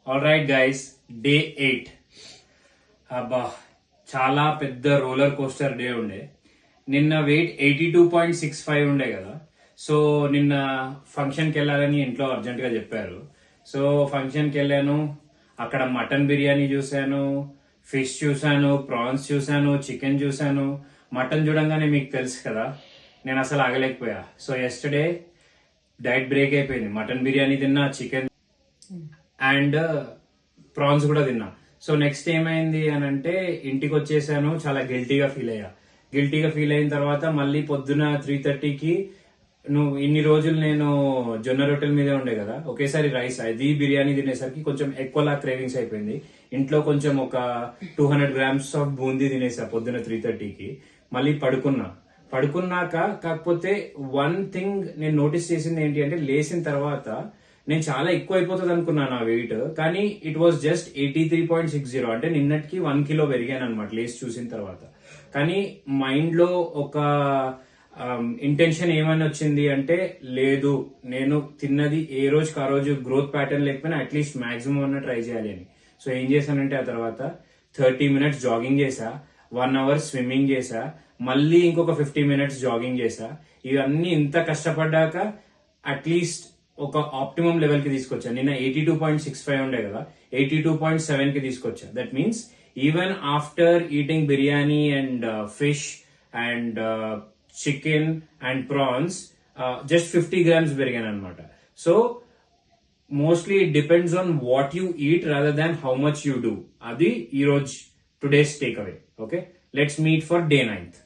All right guys, day 8. అబ్బా, చాలా పెద్ద రోలర్ కోస్టర్ డే ఉండే. నిన్న వెయిట్ 82.65 ఉండే కదా. సో నిన్న ఫంక్షన్కి వెళ్ళాలని ఇంట్లో అర్జెంట్ గా చెప్పారు. సో ఫంక్షన్కి వెళ్ళాను. అక్కడ మటన్ బిర్యానీ చూశాను, ఫిష్ చూశాను, ప్రాన్స్ చూశాను, చికెన్ చూశాను. మటన్ చూడంగానే మీకు తెలుసు కదా, నేను అసలు ఆగలేకపోయా. సో ఎస్టర్డే డైట్ బ్రేక్ అయిపోయింది. మటన్ బిర్యానీ తిన్నా, చికెన్ అండ్ ప్రాన్స్ కూడా తిన్నా. సో నెక్స్ట్ ఏమైంది అని అంటే, ఇంటికి వచ్చేసాను. చాలా గిల్టీగా ఫీల్ అయ్యా. గిల్టీగా ఫీల్ అయిన తర్వాత మళ్ళీ పొద్దున 3:30కి నువ్వు ఇన్ని రోజులు నేను జొన్న రొట్టెల మీదే ఉండే కదా, ఒకేసారి రైస్ అది బిర్యానీ తినేసరికి కొంచెం ఎక్కువలా క్రేవింగ్స్ అయిపోయింది. ఇంట్లో కొంచెం ఒక 200 grams ఆఫ్ బూందీ తినేసా పొద్దున 3:30కి. మళ్ళీ పడుకున్నాక కాకపోతే వన్ థింగ్ నేను నోటీస్ చేసింది ఏంటి అంటే, లేచిన తర్వాత నేను చాలా ఎక్కువ అయిపోతుంది అనుకున్నాను ఆ వెయిట్. కానీ ఇట్ వాస్ జస్ట్ 83.60. అంటే నిన్నటికి 1 kilo పెరిగాను అనమాట లేచి చూసిన తర్వాత. కానీ మైండ్ లో ఒక ఇంటెన్షన్ ఏమని వచ్చింది అంటే, లేదు నేను తిన్నది ఏ రోజుకి ఆ రోజు గ్రోత్ ప్యాటర్న్ లేకపోయినా అట్లీస్ట్ మాక్సిమం అన్న ట్రై చేయాలి అని. సో ఏం చేశానంటే, ఆ తర్వాత 30 minutes జాగింగ్ చేశా, 1 hour స్విమ్మింగ్ చేశా, మళ్ళీ ఇంకొక 50 minutes జాగింగ్ చేశా. ఇవన్నీ ఇంత కష్టపడ్డాక అట్లీస్ట్ ఒక ఆప్టిమం లెవెల్ కి తీసుకొచ్చా. నిన్న 82.65 ఉండే కదా, 82.7 కి తీసుకొచ్చా. That means even after eating biryani and fish and chicken and prawns just 50 grams పెరిగాను అనమాట. So mostly it depends on what you eat rather than how much you do. అది ఈ రోజు today's take away. Okay, let's meet for day 9th.